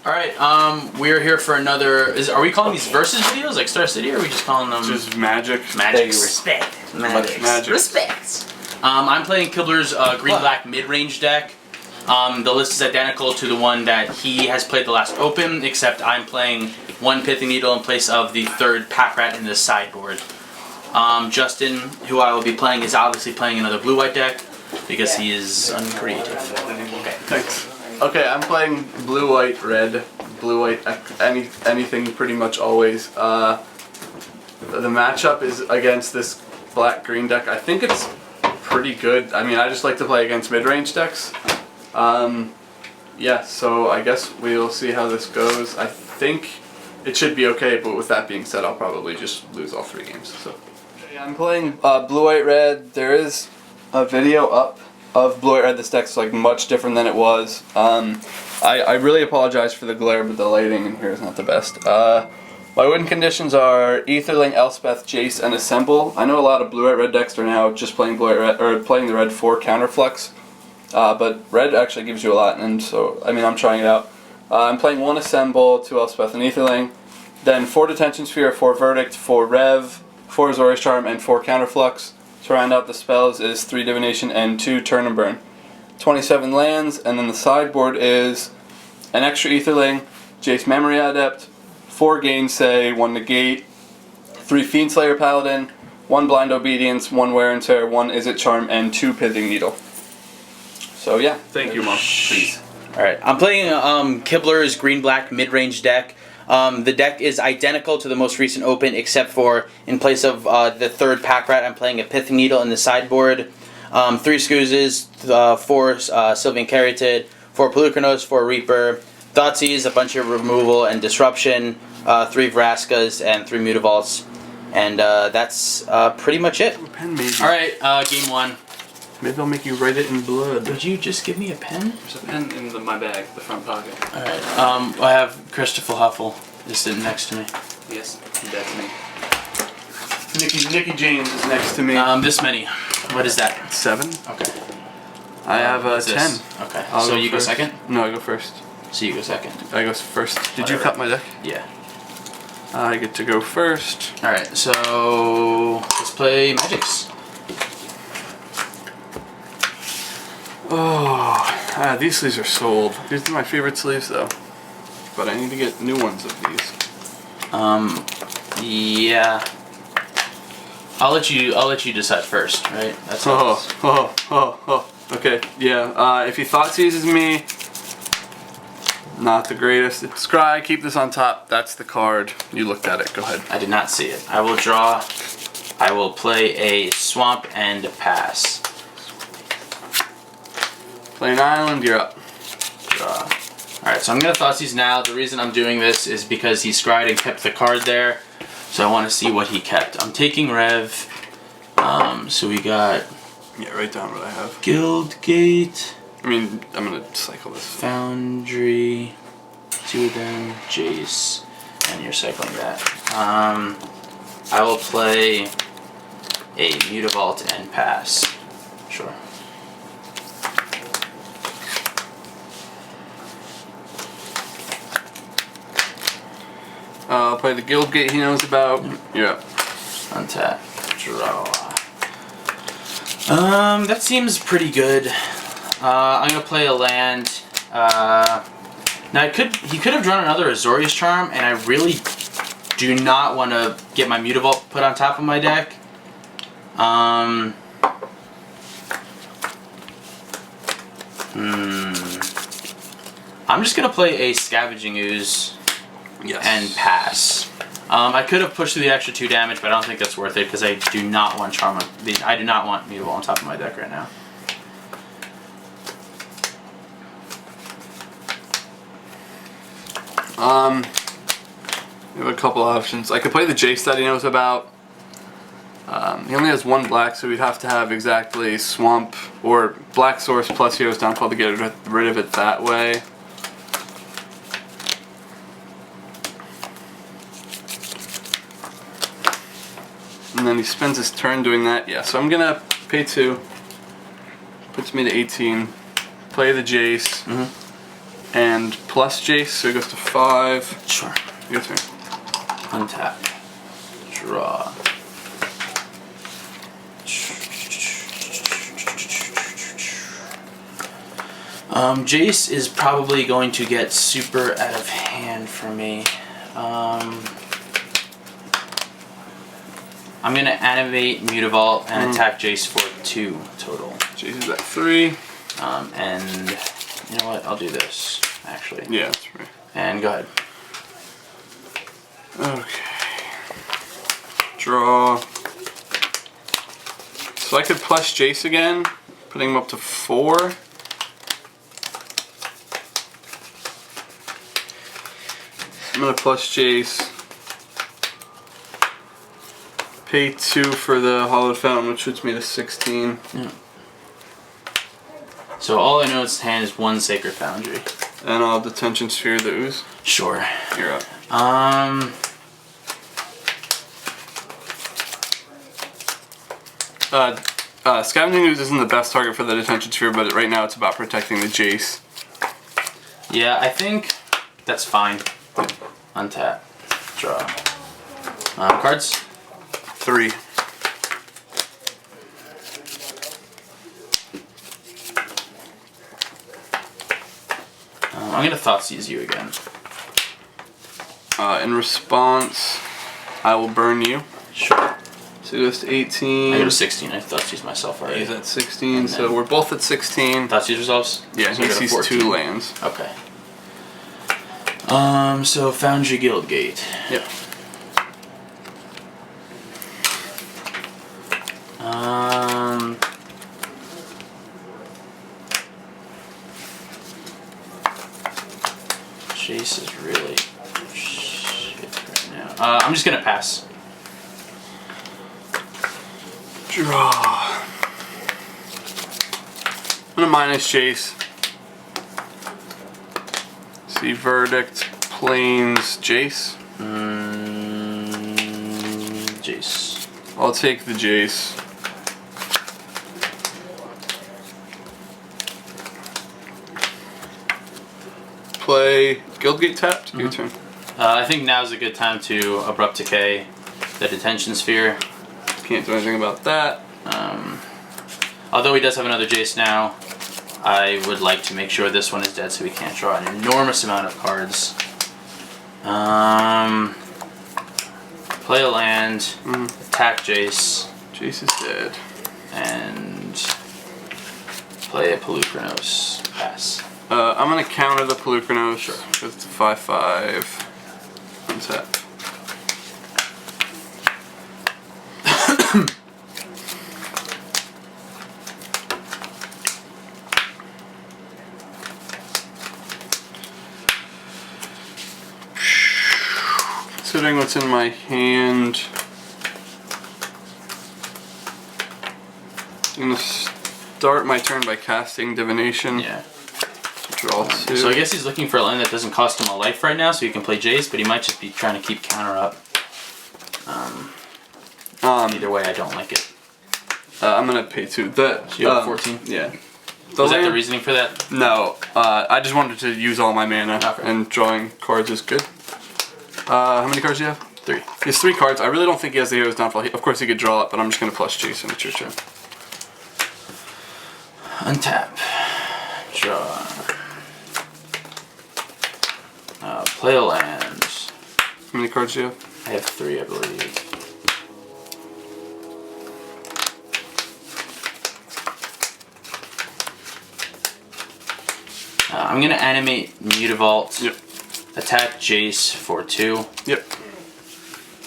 Alright, we're here for another... Are we calling these versus videos, like Star City, or are we just calling them... Just magic. Magic. Respect. Magic. Respect. I'm playing Kibler's green-black mid-range deck. The list is identical to the one that he has played the last Open, except I'm playing one Pithing Needle in place of the third Pack Rat in the sideboard. Justin, who I will be playing, is obviously playing another blue-white deck, because he is uncreative. Okay, thanks. Okay, I'm playing blue, white, red, blue, white, anything pretty much always. The matchup is against this black green deck. I think it's pretty good. I mean, I just like to play against mid-range decks. Yeah, so I guess we'll see how this goes. I think it should be okay, but with that being said, I'll probably just lose all 3 games. So I'm playing blue, white, red. There is a video up of blue, white, red. This deck's like much different than it was. I really apologize for the glare, but the lighting in here is not the best. My win conditions are Aetherling, Elspeth, Jace, and Assemble. I know a lot of blue, white, red decks are now just playing blue, white, red, or playing the red for Counterflux. But red actually gives you a lot, and so, I mean, I'm trying it out. I'm playing 1 Assemble, 2 Elspeth and Aetherling, then 4 Detention Sphere, 4 Verdict, 4 Rev, 4 Azorious Charm, and 4 Counterflux. To round out the spells is 3 Divination and 2 Turn and Burn. 27 lands, and then the sideboard is an extra Aetherling, Jace Memory Adept, 4 Gainsay, 1 Negate, 3 Fiendslayer Paladin, 1 Blind Obedience, 1 Wear and Tear, 1 Izzet Charm, and 2 Pithing Needle. So yeah. Thank you, Mom. Please. Alright, I'm playing Kibler's green-black mid-range deck. The deck is identical to the most recent Open, except for in place of the third Pack Rat, I'm playing a Pithing Needle in the sideboard. 3 Scoozes, 4 Sylvan Caryatid, 4 Polukranous, 4 Reaper, Thoughtseize, a bunch of removal and disruption, 3 Vraskas, and 3 Mutavaults. And that's pretty much it. Pen maybe. Alright, game 1. Maybe I'll make you write it in blood. Would you just give me a pen? There's a pen in my bag, the front pocket. Alright, I have Christopher Huffle just sitting next to me. Yes, that's me. Nicky James is next to me. This many. What is that? 7. Okay. I have a 10. This? Okay. I'll so go you first. go second? No, I go first. So you go second. I go first. Did you Whatever. cut my deck? Yeah. I get to go first. Alright, so let's play Magics. Oh, these sleeves are sold. These are my favorite sleeves though. But I need to get new ones of these. Yeah. I'll let you decide first, right? That's Okay, yeah. If you Thoughtseizes me, not the greatest. Scry, keep this on top. That's the card. You looked at it. Go ahead. I did not see it. I will draw. I will play a swamp and pass. Play an island. You're up. Draw. Alright, so I'm going to Thoughtseize now. The reason I'm doing this is because he scryed and kept the card there. So I want to see what he kept. I'm taking Rev. So we got... Yeah, write down what I have. Guildgate. I mean, I'm going to cycle this. Foundry. 2 of them. Jace. And you're cycling that. I will play a Mutavault and pass. Sure. I'll play the Guildgate he knows about. Yeah. Untap. Draw. That seems pretty good. I'm gonna play a land. Now he could have drawn another Azorious Charm, and I really do not want to get my Mutavault put on top of my deck. I'm just gonna play a Scavenging Ooze. Yes. And pass. I could have pushed through the extra 2 damage, but I don't think that's worth it because I do not want Charm. I do not want Mutavault on top of my deck right now. We have a couple options. I could play the Jace that he knows about. He only has 1 black, so we'd have to have exactly Swamp or Black Source plus Hero's Downfall to get rid of it that way. And then he spends his turn doing that. Yeah, so I'm gonna pay 2. Puts me to 18. Play the Jace. and plus Jace, so it goes to 5. Sure. Your turn. Untap. Draw. Jace is probably going to get super out of hand for me. I'm going to animate Mutavault and attack Jace for 2 total. Jace is at 3. And you know what? I'll do this, actually. Yeah, that's right. And go ahead. Okay. Draw. So I could plus Jace again, putting him up to 4. I'm gonna plus Jace. Pay 2 for the Hallowed Fountain, which puts me to 16. Yeah. So all I know is hand is 1 Sacred Foundry. And I'll Detention Sphere the ooze. Sure. You're up. Scavenging ooze isn't the best target for the Detention Sphere, but right now it's about protecting the Jace. Yeah, I think that's fine. Untap. Draw. Cards? 3. I'm gonna Thoughtseize you again. In response, I will burn you. Sure. So it goes to 18. I go to 16. I Thoughtseize myself already. He's at 16, so we're both at 16. Thoughtseize resolves? Yeah, so he I go to sees 14. 2 lands. Okay. So Foundry Guildgate. Yep. Jace is really shit right now. I'm just gonna pass. Draw. I'm gonna minus Jace. See Verdict, Plains, Jace. Jace. I'll take the Jace. Play Guildgate tapped. Your turn. I think now's a good time to Abrupt Decay the Detention Sphere. Can't do anything about that. Although he does have another Jace now, I would like to make sure this one is dead so we can't draw an enormous amount of cards. Play a land, attack Jace. Jace is dead. And play a Polukranous. Pass. I'm gonna counter the Polukranous. Sure. Because it's a 5/5. Untap. Considering what's in my hand, I'm gonna start my turn by casting Divination. Yeah. Draw 2. So I guess he's looking for a land that doesn't cost him a life right now, so he can play Jace, but he might just be trying to keep counter up. Either way, I don't like it. I'm gonna pay 2. So you have 14? Yeah. Was that the reasoning for that? No, I just wanted to use all my mana, Okay. and drawing cards is good. How many cards do you have? 3. He has 3 cards. I really don't think he has the Hero's Downfall. Of course he could draw it, but I'm just gonna plus Jason. It's your turn. Untap. Draw. Play a land. How many cards do you have? I have 3, I believe. I'm gonna animate Mutavault. Yep. Attack Jace for 2. Yep.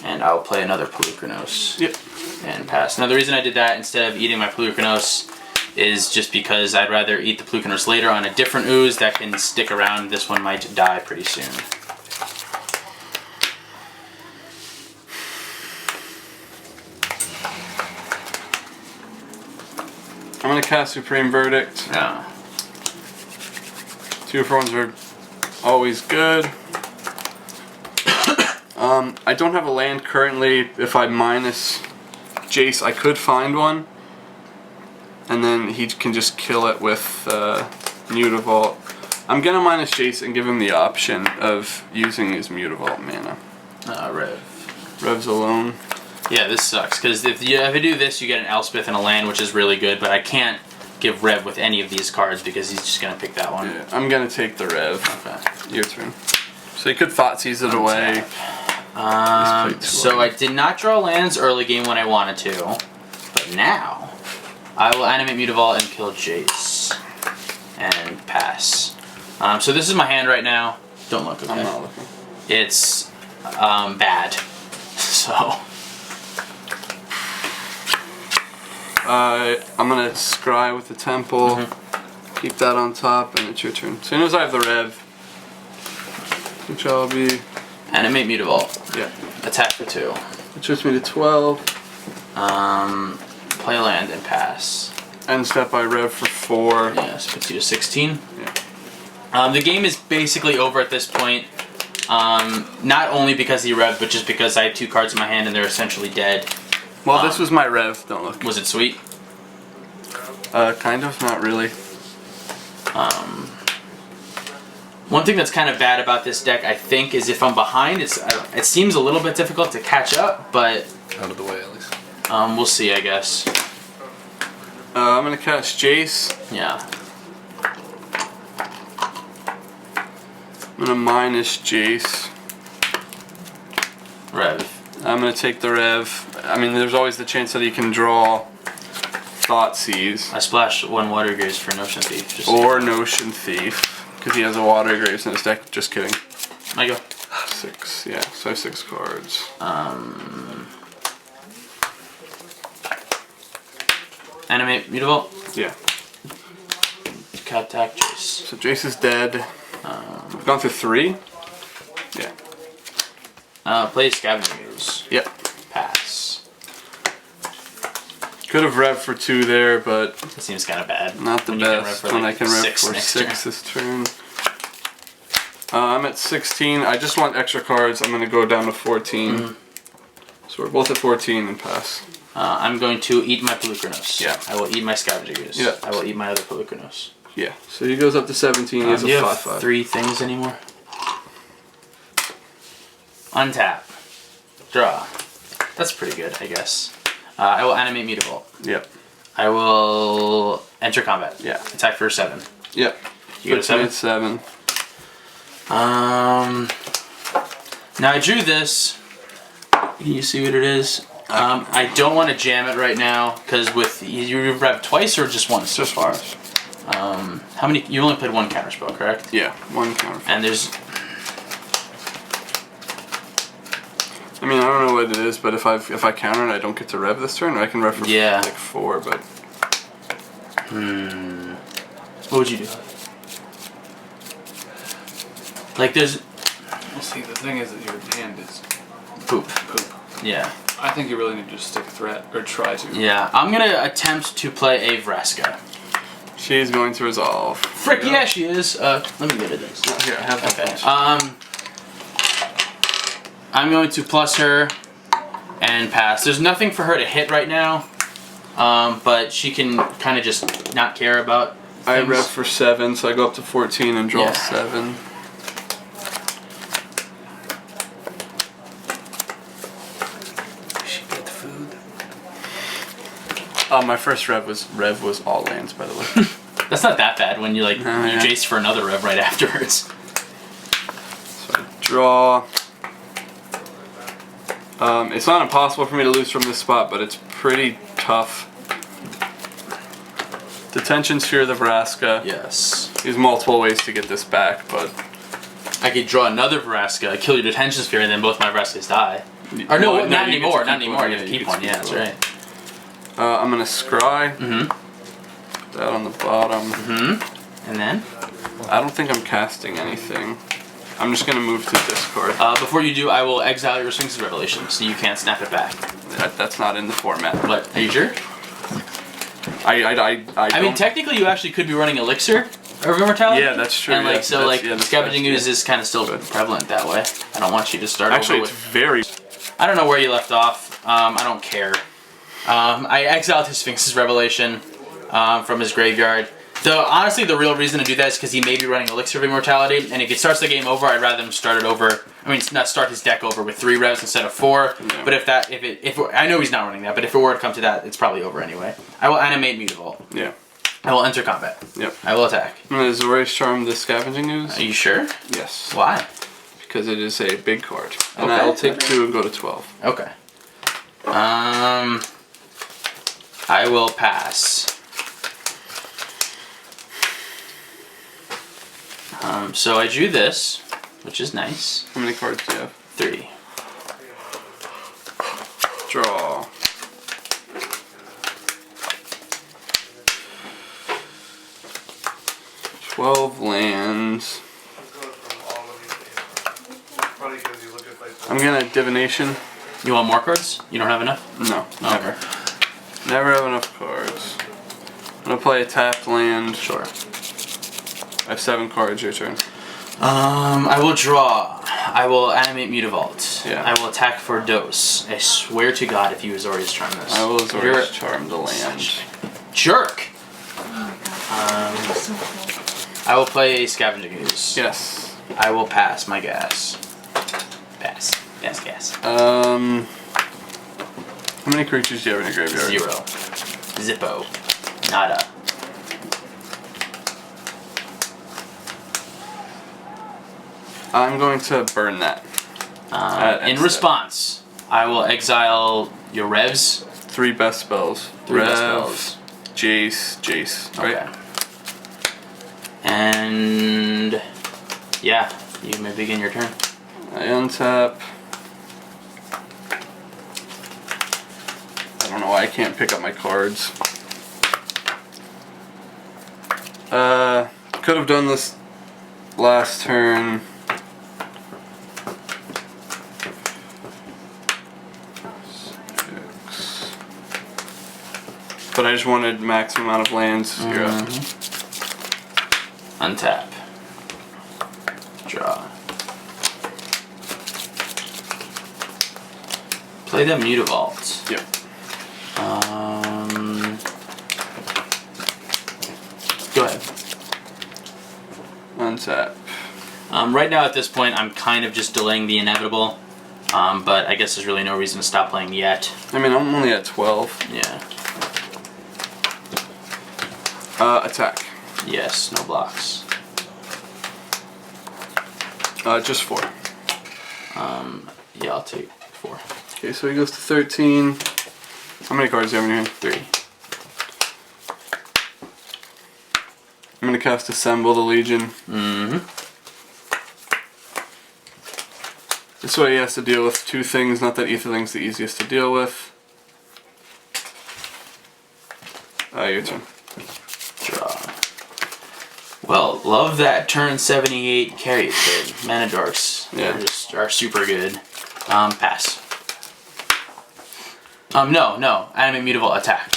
And I'll play another Polukranous. Yep. And pass. Now the reason I did that instead of eating my Polukranous is just because I'd rather eat the Polukranous later on a different ooze that can stick around. This one might die pretty soon. I'm gonna cast Supreme Verdict. Yeah. 2 for 1s are always good. I don't have a land currently. If I minus Jace, I could find one. And then he can just kill it with Mutavault. I'm gonna minus Jace and give him the option of using his Mutavault mana. Rev. Rev's alone. Yeah, this sucks, because if I do this, you get an Elspeth and a land, which is really good, but I can't give Rev with any of these cards because he's just going to pick that one. Yeah, I'm gonna take the Rev. Okay. Your turn. So you could Thoughtseize it away. So I did not draw lands early game when I wanted to, but now I will animate Mutavault and kill Jace and pass. So this is my hand right now. Don't look, okay? I'm not looking. It's bad. So I'm gonna scry with the temple. Keep that on top, and it's your turn. As soon as I have the Rev, which I'll be animate Mutavault. yeah. Attack for 2. Which puts me to 12. Play land and pass. End step I Rev for 4. Yes, puts you to 16. Yeah. The game is basically over at this point. Not only because he revved, but just because I had 2 cards in my hand and they're essentially dead. Well, this was my Rev. Don't look. Was it sweet? Kind of. Not really. One thing that's kind of bad about this deck, I think, is if I'm behind, it seems a little bit difficult to catch up, but Out of the way, at least. we'll see, I guess. I'm gonna cast Jace. Yeah. I'm gonna minus Jace. Rev. I'm gonna take the Rev. I mean, there's always the chance that he can draw Thoughtseize I splash 1 Water Graves for Notion Thief. Just or Notion Thief because he has a Water Graves in his deck. Just kidding. I go. 6. Yeah, so I have 6 cards. Animate Mutavault. Yeah. Attack Jace. So Jace is dead. We've gone through 3. Yeah. Play Scavenging Ooze. Yep. Pass. Could have Rev for 2 there, but It seems kind of bad. not the when you can rev best for, when like, I can Rev 6 for next 6 this turn. I'm at 16. I just want extra cards. I'm going to go down to 14. So we're both at 14 and pass. I'm going to eat my Polukranous. Yeah. I will eat my Scavenging Ooze. Yeah. I will eat my other Polukranous. Yeah, so he goes up to 17. He has Do you a have 5/5. 3 things anymore? Untap. Draw. That's pretty good, I guess. I will animate Mutavault. Yep. I will enter combat. Yeah. Attack for 7. Yep. You go to 7? At 7. Now I drew this. Can you see what it is? I don't want to jam it right now because with you rev twice or just once so far. How many? You only played 1 counterspell, correct? Yeah, 1 counter. And there's. I mean, I don't know what it is, but if I counter and I don't get to rev this turn, or I can rev for Yeah. like 4, but What would you do? Like there's Well, see, the thing is that your hand is poop. poop. Yeah. I think you really need to just stick a threat, or try to. Yeah. I'm gonna attempt to play a Vraska. she's going to resolve. Frick yeah, she is. Let me get it. This. Here, I have that. Okay. I'm going to plus her and pass. There's nothing for her to hit right now, but she can kind of just not care about things. I rev for 7, so I go up to 14 and draw Yeah. 7. She get food. My first rev was all lands, by the way. That's not that bad when you like Oh, you yeah. Jace for another rev right afterwards. So I draw. It's not impossible for me to lose from this spot, but it's pretty tough. Detention Sphere the Vraska. Yes. There's multiple ways to get this back, but I could draw another Vraska, kill your Detention Sphere, and then both my Vraskas die. Or no, Well, not you get anymore. to Not keep anymore. one, You have to yeah, keep you one. get Yeah, to that's keep right. I'm gonna scry. Put that on the bottom. And then I don't think I'm casting anything. I'm just gonna move to discard. before you do, I will exile your Sphinx's Revelation, so you can't snap it back. That's not in the format. What? Are you sure? I I mean, technically, you actually could be running Elixir of Immortality. Yeah, that's true, And like, yeah, so that's- like, yeah, that's Scavenging best, Ooze yeah. is kind of still Good. prevalent that way. I don't want you to start Actually, over it's with. very. I don't know where you left off. I don't care. I exiled his Sphinx's Revelation from his graveyard. Honestly, the real reason to do that is because he may be running Elixir of Immortality, and if he starts the game over, I'd rather him start it over. I mean, not start his deck over with 3 revs instead of 4. Yeah. But I know he's not running that, but if it were to come to that, it's probably over anyway. I will animate Mutavault. Yeah. I will enter combat. Yep. I will attack. I'm going to Azorious Charm the Scavenging Ooze. Are you sure? Yes. Why? Because it is a big card. And Okay. I'll take 2 and go to 12. Okay. I will pass. So I drew this, which is nice. How many cards do you have? 3. Draw. $12 lands. I'm gonna Divination. You want more cards? You don't have enough? No, Oh, never. Never have enough cards. I'm gonna play a tapped land. Sure. I have 7 cards, your turn. I will draw. I will animate Mutavault. Yeah. I will attack for dose. I swear to God if you Azorious Charm this. I will You're Azorious Charm the land. jerk! I will play Scavenging Ooze. Yes. I will pass my gas. Pass. Gas. How many creatures do you have in your graveyard? 0. Zippo. Nada. I'm going to burn that. In response, I will exile your revs. 3 best spells. 3 best Rev, spells. Jace, right? Okay. And yeah, you may begin your turn. I untap. I don't know why I can't pick up my cards. Could have done this last turn. But I just wanted maximum amount of lands. You're up. Untap. Draw. Play the Mutavault. Yep. Go ahead. Untap. Right now at this point I'm kind of just delaying the inevitable. But I guess there's really no reason to stop playing yet. I mean, I'm only at 12. Yeah. Attack. Yes, no blocks. Just 4. Yeah, I'll take 4. Okay, so he goes to 13. How many cards do you have in your hand? 3. I'm gonna cast Assemble the Legion. This way he has to deal with 2 things, not that Aetherling's the easiest to deal with. Your turn. Draw. Well, love that turn 78 Caryatid. Mana Dorks. Yeah. Are super good. Pass. No. Animate Mutavault attack.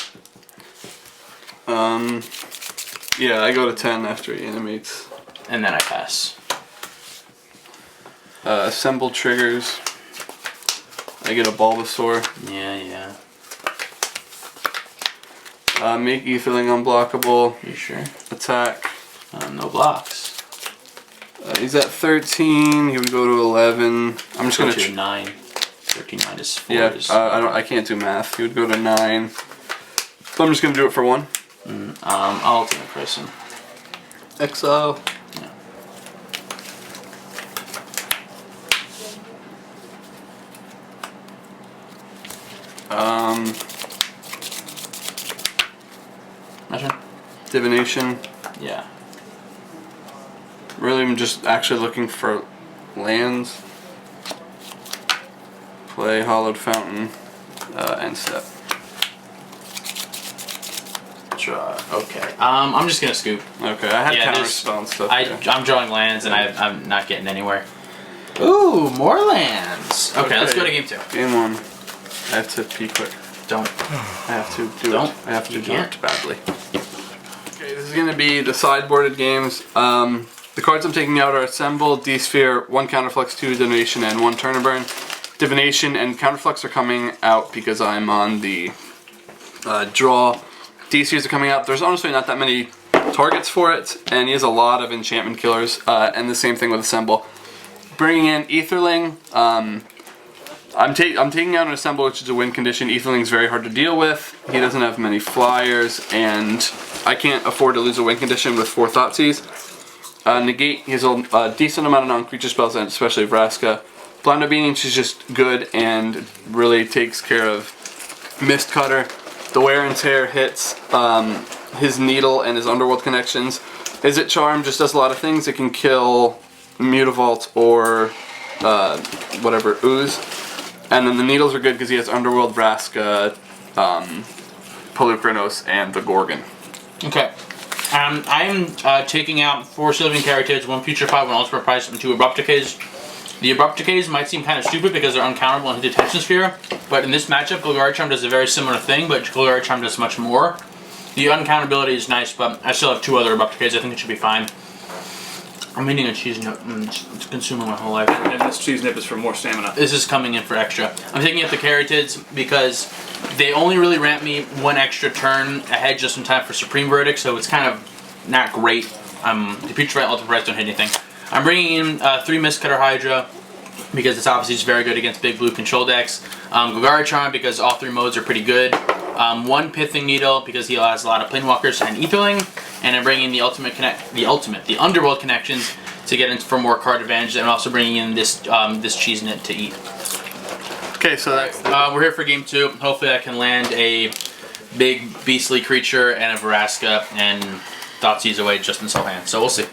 Yeah, I go to 10 after he animates. And then I pass. Assemble triggers. I get a Bulbasaur. Yeah. Make Aetherling unblockable. You sure? Attack. No blocks. He's at 13. He would go to 11. I'm just Go gonna. to 9. 13 minus 4 Yeah. is... I can't do math. He would go to 9. So I'm just gonna do it for 1. I'll ultimate person. Exile. Yeah. My turn? Divination. Yeah. Really, I'm just actually looking for lands. Play Hallowed Fountain. End step. Draw. Okay. I'm just gonna scoop. Okay, I had Yeah, counter there's- spell and stuff. I'm drawing lands and I'm not getting anywhere. Ooh, more lands. Okay, let's go to game 2. Game 1. I have to pee quick. Don't. I have to do Don't. it. I have to You do can't. it badly. Okay, this is going to be the sideboarded games. The cards I'm taking out are Assemble, D-Sphere, 1 Counterflux, 2 Divination, and 1 Turn and Burn. Divination and Counterflux are coming out because I'm on the draw. D-Spheres are coming out. There's honestly not that many targets for it, and he has a lot of enchantment killers, and the same thing with Assemble. Bringing in Aetherling, I'm taking out an Assemble, which is a win condition. Aetherling's very hard to deal with. He doesn't have many flyers, and I can't afford to lose a win condition with 4 Thoughtseize. Negate, he has a decent amount of non-creature spells, and especially Vraska. Blind Obedience is just good and really takes care of Mist Cutter. The Wear and Tear hits his Needle and his Underworld Connections. Izzet Charm just does a lot of things. It can kill Mutavault or whatever, Ooze. And then the Needles are good because he has Underworld, Vraska, Polukranous, and the Gorgon. Okay. I'm taking out 4 Sylvan Caryatids, 1 Putrefy, 1 Ultimate Price, and 2 Abrupt Decays. The Abrupt Decays might seem kind of stupid because they're uncounterable in Detention Sphere, but in this matchup, Golgari Charm does a very similar thing, but Golgari Charm does much more. The uncounterability is nice, but I still have 2 other Abrupt Decays. I think it should be fine. I'm eating a cheese nip. It's consuming my whole life. And this cheese nip is for more stamina. This is coming in for extra. I'm taking out the Caryatids because they only really ramp me 1 extra turn ahead just in time for Supreme Verdict, so it's kind of not great. The Putrefy and Ultimate Price don't hit anything. I'm bringing in 3 Mist Cutter Hydra because it's obviously just very good against big blue control decks. Golgari Charm because all 3 modes are pretty good. 1 Pithing Needle because he has a lot of Planewalkers and Aetherling. And I'm bringing the Underworld Connections to get in for more card advantage. And I'm also bringing in this this cheese nit to eat. Okay, so that's we're here for game 2. Hopefully I can land a big beastly creature and a Vraska and Thoughtseize away just in sole hand. So we'll see.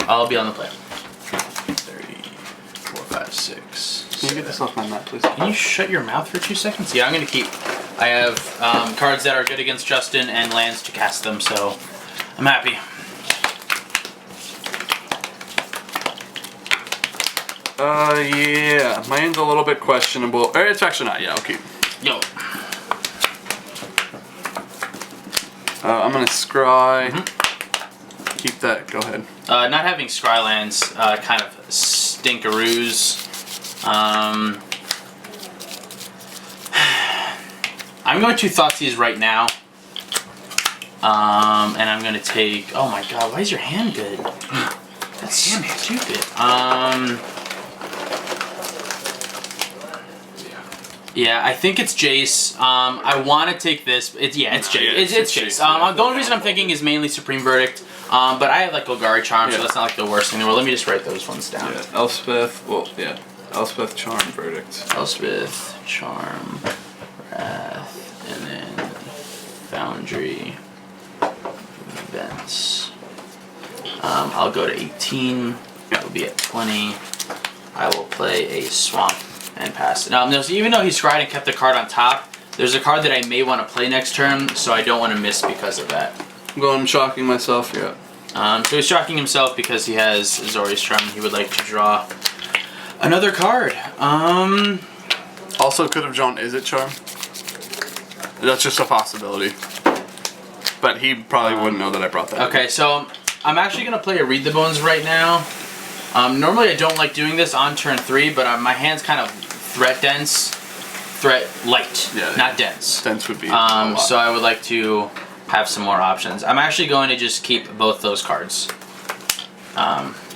I'll be on the play. 3, 4, 5, 6. Can you get this off my mat, please? Can you shut your mouth for 2 seconds? Yeah, I'm gonna keep. I have cards that are good against Justin and lands to cast them, so I'm happy. Yeah, mine's a little bit questionable. Or it's actually not. Yeah, I'll keep. Yo. I'm gonna scry. Keep that. Go ahead. Not having scry lands kind of stinkaroos. I'm going to Thoughtseize right now. And I'm going to take... Oh my god, why is your hand good? That's stupid. Yeah, I think it's Jace. I want to take this. It's Jace. It's Jace. The only reason I'm thinking is mainly Supreme Verdict. But I have like Golgari Charm, so that's not like the worst thing in the world. Let me just write those ones down. Yeah, Elspeth. Well, yeah. Elspeth, Charm, Verdict. Elspeth, Charm, Wrath, and then Foundry, Vents. I'll go to 18. It'll be at 20. I will play a Swamp and pass it. Now, even though he's scryed and kept the card on top, there's a card that I may want to play next turn, so I don't want to miss because of that. I'm going shocking myself, yeah. So he's shocking himself because he has Azorious Charm and he would like to draw another card. Also could have drawn Izzet Charm. That's just a possibility. But he probably wouldn't know that I brought that. Okay, so I'm actually going to play a Read the Bones right now. Normally I don't like doing this on turn 3, but my hand's kind of threat light, not dense. Dense would be so I would like to have some more options. I'm actually going to just keep both those cards.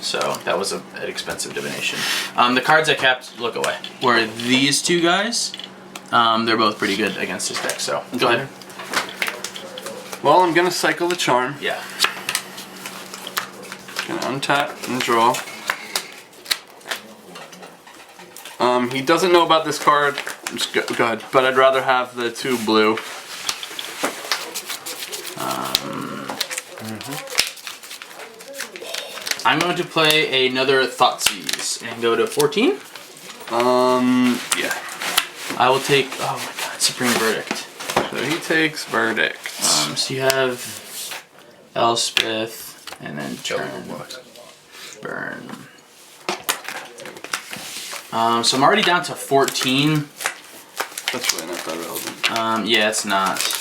So that was an expensive divination. The cards I kept, look away, were these 2 guys. They're both pretty good against this deck, so go ahead. Well, I'm gonna cycle the Charm. Yeah. Gonna untap and draw. He doesn't know about this card. Just go ahead. But I'd rather have the 2 blue. I'm going to play another Thoughtseize and go to 14. Yeah. I will take, oh my god, Supreme Verdict. So he takes Verdict. So you have Elspeth, and then turn, burn. So I'm already down to 14. That's really not that relevant. Yeah, it's not.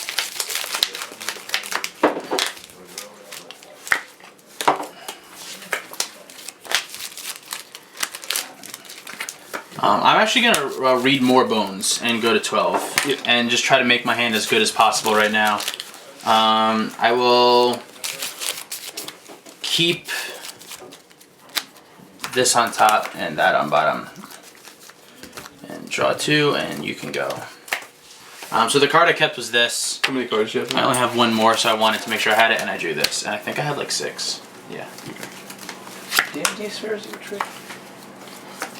I'm actually going to read more bones and go to 12 and just try to make my hand as good as possible right now. I will keep this on top and that on bottom. And draw 2, and you can go. So the card I kept was this. How many cards do you have? I only have one more, so I wanted to make sure I had it, and I drew this. And I think I had like 6. Yeah. Okay. D&D Spheres you trick?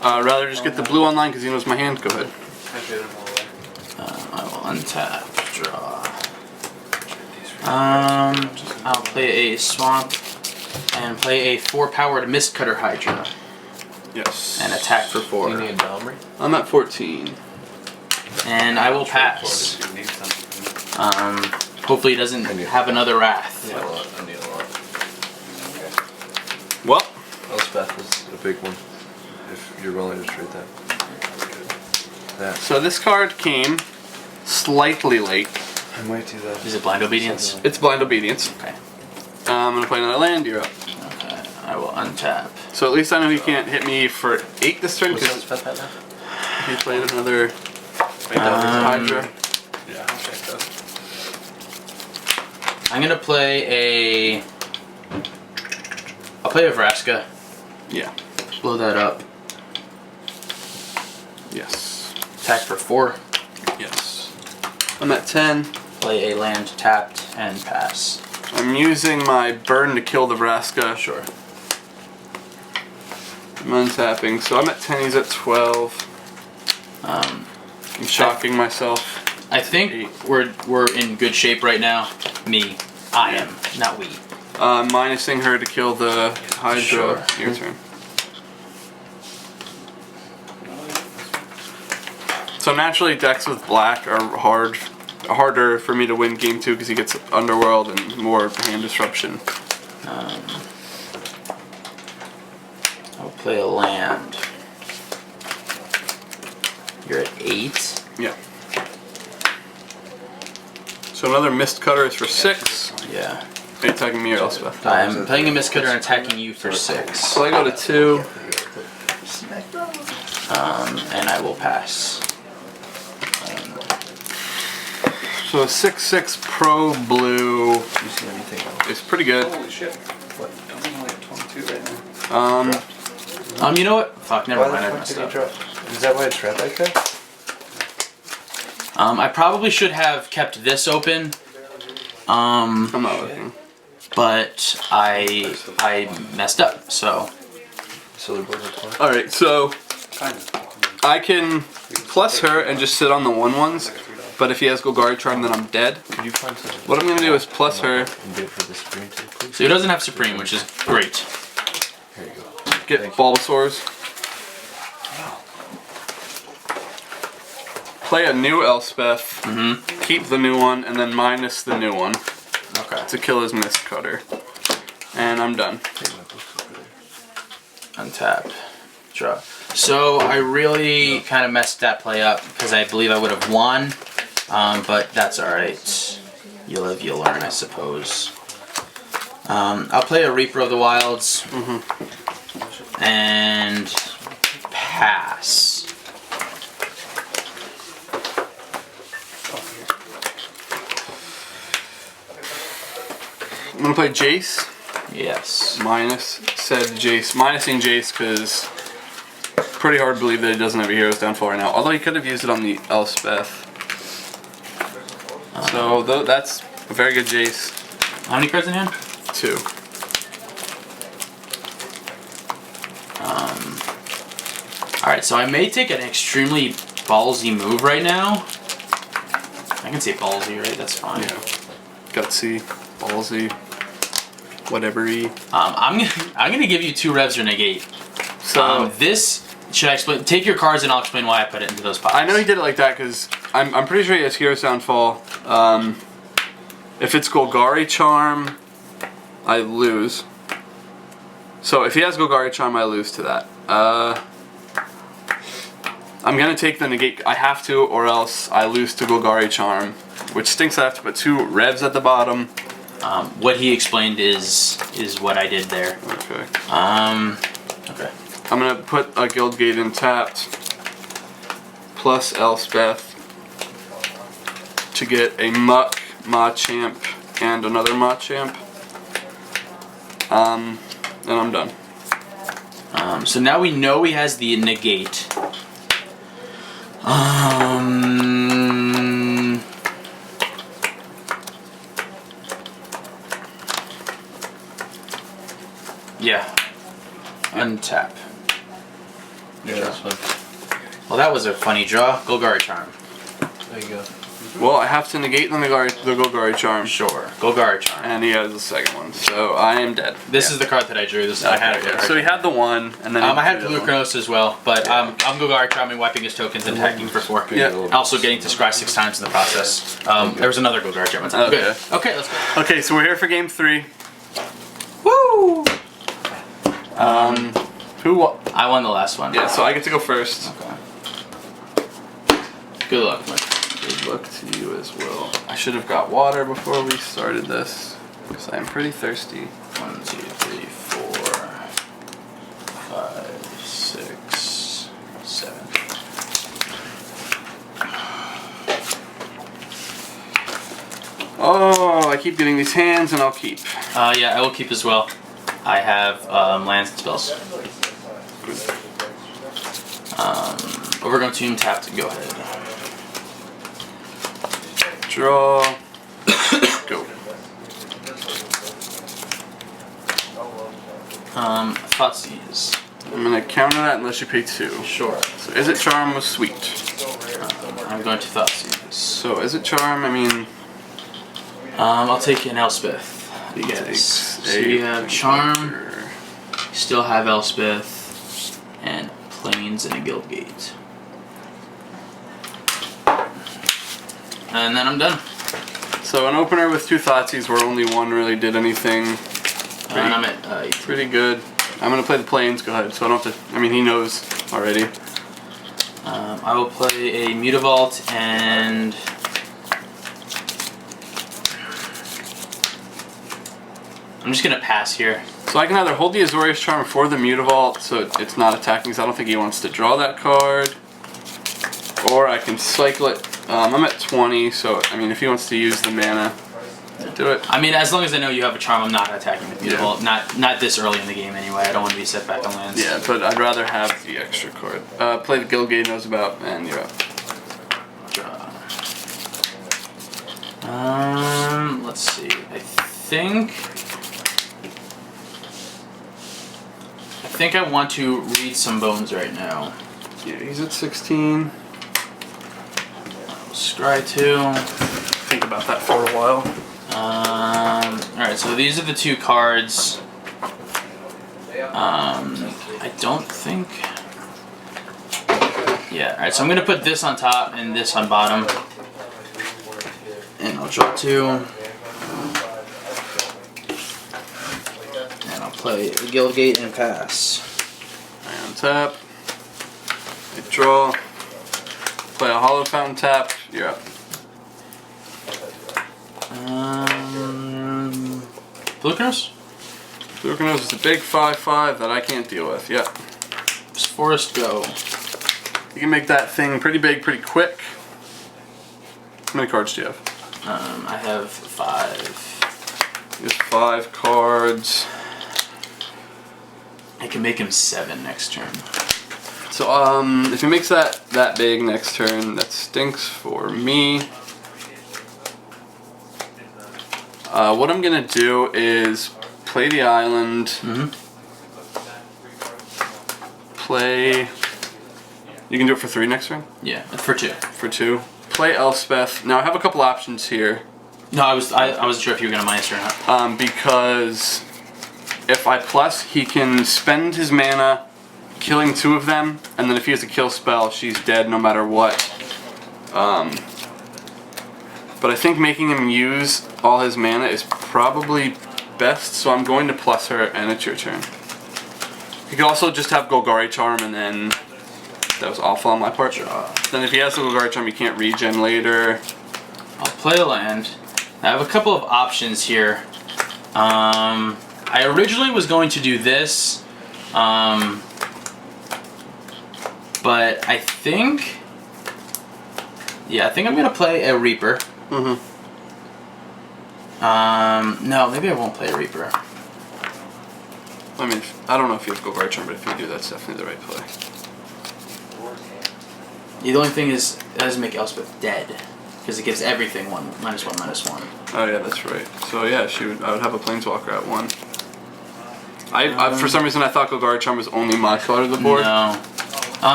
Rather just get the blue online because he knows my hand. Go ahead. I will untap, draw. I'll play a Swamp and play a 4-powered Mistcutter Hydra. Yes. And attack for 4. You need a Domri? I'm at 14. And I will pass. Hopefully he doesn't have another Wrath. I need a lot. Well, Elspeth is a big one. If you're willing to trade that. so this card came slightly late. I might do that. Is it Blind Obedience? It's Blind Obedience. Okay. I'm gonna play another land. You're up. Okay. I will untap. So at least I know he can't hit me for 8 this turn What's because Elspeth at now? he played another Hydra. Yeah, I'll check that. I'm gonna play a. I'll play a Vraska. Yeah. Blow that up. Yes. Attack for 4. Yes. I'm at 10. Play a land tapped and pass. I'm using my burn to kill the Vraska. Sure. I'm untapping, so I'm at 10. He's at 12. Um, I'm shocking myself. I think we're in good shape right now. I am, not we. Minusing her to kill the Hydra. Sure. Your turn. So naturally, decks with black are harder for me to win game 2 because he gets Underworld and more hand disruption. I'll play a land. You're at 8. Yeah. So another Mist Cutter is for 6. Yeah. Are you attacking me or Elspeth? I'm playing a Mistcutter and attacking you for 6. So I go to 2. And I will pass. So a 6/6 Pro Blue Do you see anything else? is pretty good. Holy shit. What? I'm only at 22 right now. You know what? Fuck, never Why mind, the I fuck messed did he up. drop? Is that why it's red like that? I probably should have kept this open. I'm not looking. But I messed up, so. So they're both at 20? Alright, so Kind of. I can plus her and just sit on the 1/1s, but if he has Golgari Charm, then I'm dead. Could you find something? What I'm going to do is plus her, And do it for the screen too, please? So he doesn't have Supreme, which is great. Here you go. get Bulbasaurs, play a new Elspeth, keep the new one, and then minus the new one Okay. to kill his Mist Cutter. And I'm done. Untap. Draw. So I really kind of messed that play up because I believe I would have won, but that's alright. You live, you learn, I suppose. I'll play a Reaper of the Wilds and pass. I'm going to play Jace, Yes. minus said Jace, minusing Jace because pretty hard to believe that he doesn't have a Hero's Downfall right now, although he could have used it on the Elspeth. So that's a very good Jace. How many cards in hand? 2. Alright, so I may take an extremely ballsy move right now. I can say ballsy, right? That's fine. Yeah. Gutsy, ballsy, whatever-y. I'm gonna give you 2 revs or negate. So This should I explain? Take your cards and I'll explain why I put it into those piles. I know he did it like that because I'm pretty sure he has Hero's Downfall. If it's Golgari Charm, I lose. So if he has Golgari Charm, I lose to that. I'm gonna take the negate. I have to, or else I lose to Golgari Charm, which stinks. I have to put 2 revs at the bottom. What he explained is what I did there. Okay. Okay. I'm gonna put a Guildgate in tapped, plus Elspeth, to get a Muck, Machamp, and another Machamp. and I'm done. So now we know he has the negate. Yeah. Untap. Yeah, that's fine. Well, that was a funny draw. Golgari Charm. There you go. Well, I have to negate the Golgari Charm. Sure. Golgari Charm. And he has the second one, so I am dead. This is the card that I drew. This I had it. Yeah. So he had the one, and then I had Polukranous as well, but I'm Golgari Charming, wiping his tokens and attacking for 4. Yeah. Also getting to scry 6 times in the process. There was another Golgari Charm. Okay. Good. Okay, let's go. Okay, so we're here for game 3. Woo! Who won? I won the last one. Yeah, so I get to go first. Okay. Good luck, Mike. Good luck to you as well. I should have got water before we started this, because I'm pretty thirsty. 1, 2, 3, 4, 5, 6, 7. Oh, I keep getting these hands, and I'll keep. Yeah, I will keep as well. I have lands and spells. Overgrown Tomb tapped. Go ahead. Draw. Go. Thoughtseize. I'm gonna counter that unless you pay 2. Sure. So Izzet Charm was sweet. I'm going to Thoughtseize. So Izzet Charm, I mean, I'll take an Elspeth. You guys. takes So a you have Charm. creature. You still have Elspeth and Plains and a Guildgate. And then I'm done. So an opener with 2 Thoughtseize where only one really did anything. And I'm at 8. Pretty good. I'm gonna play the Plains. Go ahead. So I don't have to. I mean, he knows already. I will play a Mutavault and I'm just gonna pass here. So I can either hold the Azorious Charm for the Mutavault, so it's not attacking, because I don't think he wants to draw that card, or I can cycle it. I'm at 20, so I mean, if he wants to use the mana, do it. I mean, as long as I know you have a Charm, I'm not attacking the Mutavault. Not this early in the game anyway. I don't want to be set back on lands. Yeah, but I'd rather have the extra card. Play the Guildgate knows about, and you're up. Draw. Let's see. I think I want to read some bones right now. Yeah, he's at 16. Scry 2. Think about that for a while. Alright, so these are the 2 cards. I don't think... Yeah, alright, so I'm going to put this on top and this on bottom. And I'll draw 2. And I'll play the Guildgate and pass. I untap. I draw. Play a Hallowed Fountain tap. You're up. Polukranous? Polukranous is a big 5/5 that I can't deal with. Yep. Does Forest go? You can make that thing pretty big, pretty quick. How many cards do you have? I have 5. Just 5 cards. I can make him 7 next turn. So if he makes that big next turn, that stinks for me. What I'm gonna do is play the island. Play. You can do it for 3 next turn. Yeah, for 2. For 2. Play Elspeth. Now I have a couple options here. No, I wasn't sure if you were gonna minus or not. Because if I plus, he can spend his mana killing 2 of them, and then if he has a kill spell, she's dead no matter what. But I think making him use all his mana is probably best, so I'm going to plus her, and it's your turn. You could also just have Golgari Charm, and then that was awful on my part. Then if he has the Golgari Charm, you can't regen later. I'll play a land. I have a couple of options here. I originally was going to do this, but I think I'm gonna play a Reaper. Mm-hmm. No, maybe I won't play a Reaper. I mean, I don't know if you have Golgari Charm, but if you do, that's definitely the right play. The only thing is, it doesn't make Elspeth dead. Because it gives everything -1, -1. Oh yeah, that's right. So yeah, I would have a Planeswalker at 1. I for some reason I thought Golgari Charm was only my color of the board. No.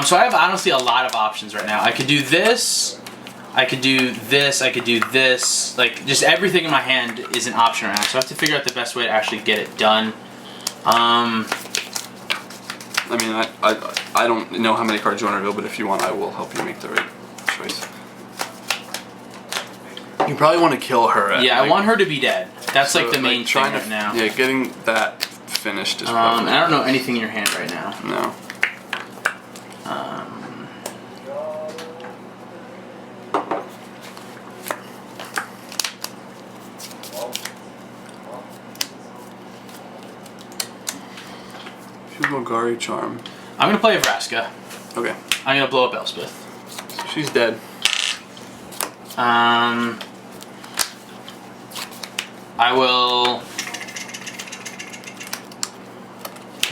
So I have honestly a lot of options right now. I could do this. I could do this. I could do this. Like, just everything in my hand is an option right now. So I have to figure out the best way to actually get it done. I mean, I don't know how many cards you want to reveal, but if you want, I will help you make the right choice. You probably want to kill her. Yeah, like, I want her to be dead. That's so, like the main thing trying right now. Yeah, getting that finished is And probably... I don't know anything in your hand right now. No. Golgari Charm. I'm gonna play a Vraska. Okay. I'm gonna blow up Elspeth. She's dead. I will...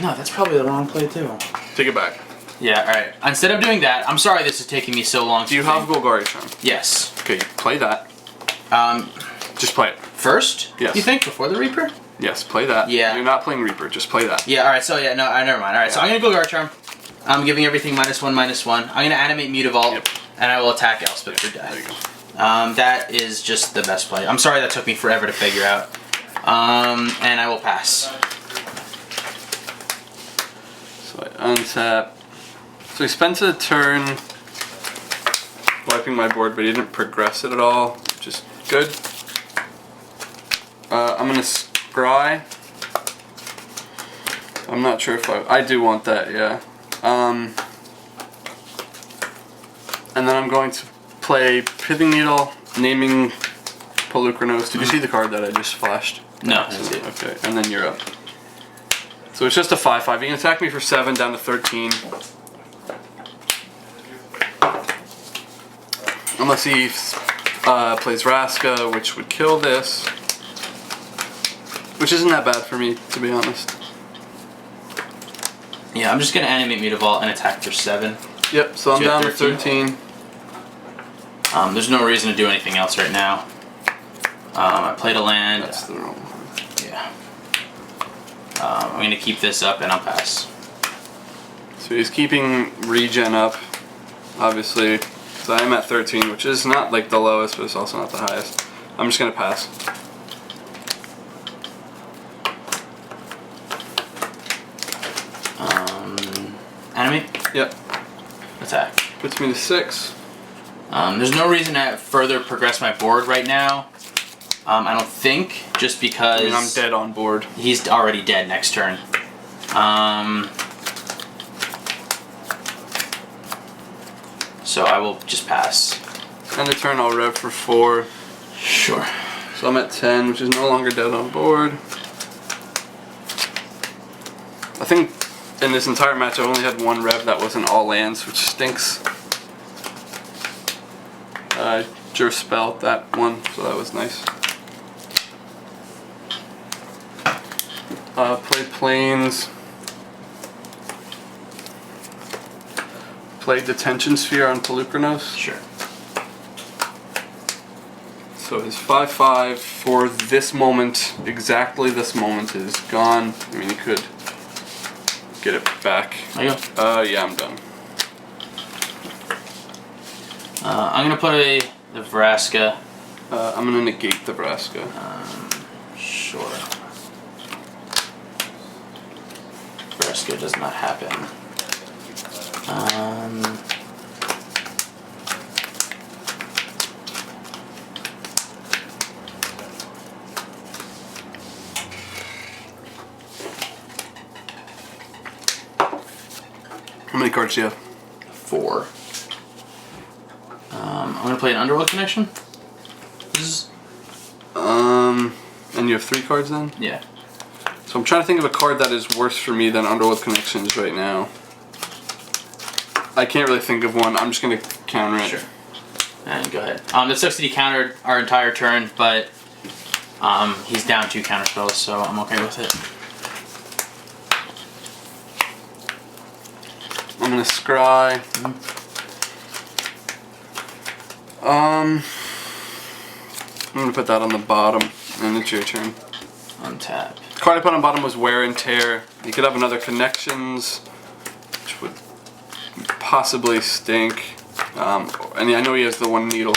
No, that's probably the wrong play too. Take it back. Yeah, alright. Instead of doing that, I'm sorry this is taking me so long. Do you have Golgari Charm? Yes. Okay, play that. Just play it. First? Yes. You think? Before the Reaper? Yes, play that. Yeah. You're not playing Reaper, just play that. Yeah, alright, so yeah, no, never mind. Alright, so I'm gonna go Golgari Charm. I'm giving everything -1/-1. I'm gonna animate Mutavault, Yep. and I will attack Elspeth for death. There you go. That is just the best play. I'm sorry that took me forever to figure out. And I will pass. So I untap. So he spent a turn wiping my board, but he didn't progress it at all, which is good. I'm gonna scry. I'm not sure if I do want that, yeah. And then I'm going to play Pithing Needle, naming Polukranous. Did you see the card that I just flashed? No, I didn't see it. Okay, and then you're up. So it's just a 5/5. You can attack me for 7 down to 13. Unless he plays Vraska, which would kill this. Which isn't that bad for me, to be honest. Yeah, I'm just gonna animate Mutavault and attack for 7. Yep, so I'm you have down to 13. There's no reason to do anything else right now. I played a land. That's the wrong one. Yeah. I'm gonna keep this up and I'll pass. So he's keeping regen up, obviously. So I'm at 13, which is not like the lowest, but it's also not the highest. I'm just gonna pass. Animate? Yep. Attack. Puts me to 6. There's no reason to further progress my board right now. I don't think, just because... I mean, I'm dead on board. He's already dead next turn. So I will just pass. End of turn, I'll rev for 4. Sure. So I'm at 10, which is no longer dead on board. I think in this entire match I only had 1 rev that wasn't all lands, which stinks. Jur spell that one, so that was nice. Play planes. Play Detention Sphere on Polukranous. Sure. So his 5/5 for this moment, exactly this moment, is gone. I mean, you could get it back. There you go. Yeah, I'm done. I'm gonna play the Vraska. I'm gonna negate the Vraska. Sure. Vraska does not happen. How many cards do you have? 4. I'm gonna play an Underworld Connection. And you have 3 cards then? Yeah. So I'm trying to think of a card that is worse for me than Underworld Connections right now. I can't really think of one. I'm just gonna counter it. Sure. And go ahead. That sucks that he countered our entire turn, but he's down 2 counter spells, so I'm okay with it. I'm gonna scry. I'm gonna put that on the bottom, and it's your turn. Untap. The card I put on bottom was Wear and Tear. You could have another Connections, which would possibly stink. And I know he has the one needle.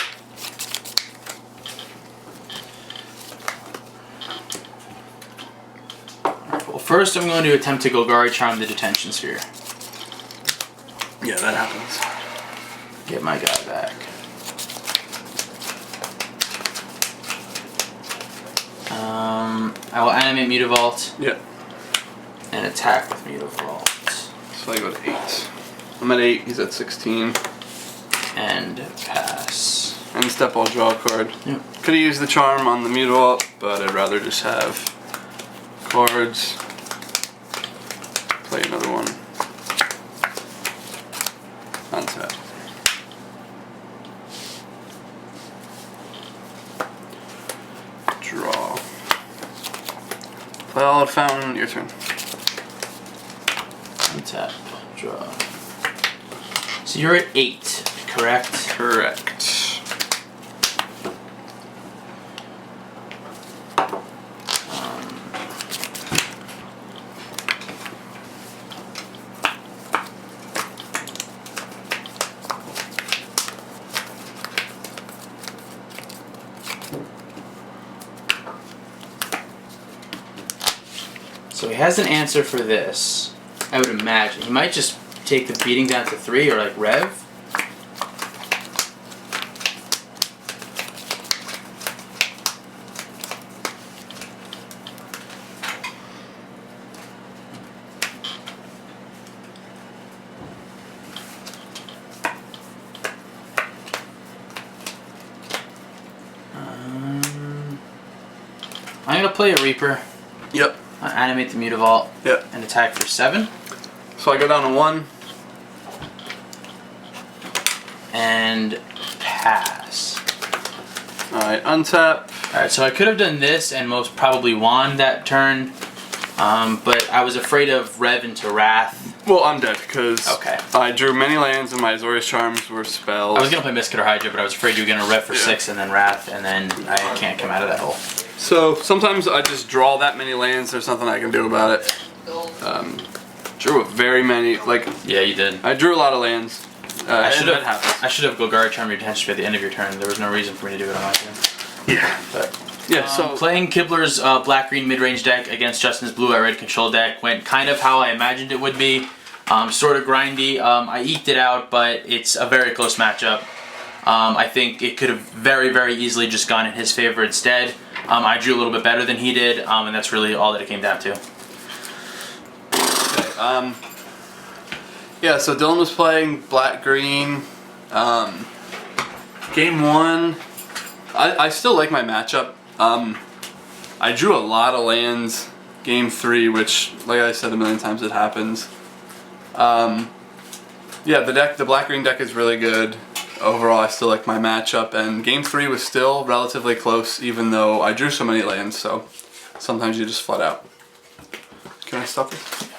Well, first I'm going to attempt to Golgari Charm the Detention Sphere. Yeah, that happens. Get my guy back. I will animate Mutavault Yeah. and attack with Mutavault. So I go to 8. I'm at 8, he's at 16. And pass. And step, I'll draw a card. Yep. Could have used the charm on the Mutavault, but I'd rather just have cards. Play another one. Untap. Draw. Play Hallowed Fountain, your turn. Untap. Draw. So you're at 8, correct? Correct. So he has an answer for this, I would imagine. He might just take the beating down to 3 or like Rev. I'm going to play a Reaper. Yep. Animate the Mutavault. Yep. And attack for 7. So I go down to 1. And pass. Alright, untap. Alright, so I could have done this and most probably won that turn. But I was afraid of Rev into Wrath. Well, I'm dead because Okay. I drew many lands and my Azorious Charms were spells. I was going to play Misket or Hydra, but I was afraid you were going to Rev for 6 and then Wrath, and then I can't come out of that hole. So sometimes I just draw that many lands, there's nothing I can do about it. Drew a very many, like, Yeah, you did. I drew a lot of lands. I should and that happens. have Golgari Charm your Detention Sphere at the end of your turn. There was no reason for me to do it on my turn. Yeah. But Yeah, so playing Kibler's black-green mid-range deck against Justin's blue-red control deck went kind of how I imagined it would be. Sort of grindy. I eked it out, but it's a very close matchup. I think it could have very, very easily just gone in his favor instead. I drew a little bit better than he did, and that's really all that it came down to. okay, yeah, so Dylan was playing black-green. Game 1, I still like my matchup. I drew a lot of lands game 3, which, like I said a million times, it happens. Yeah, the black-green deck is really good. Overall, I still like my matchup, and game 3 was still relatively close, even though I drew so many lands, so sometimes you just flood out. Can I stop this?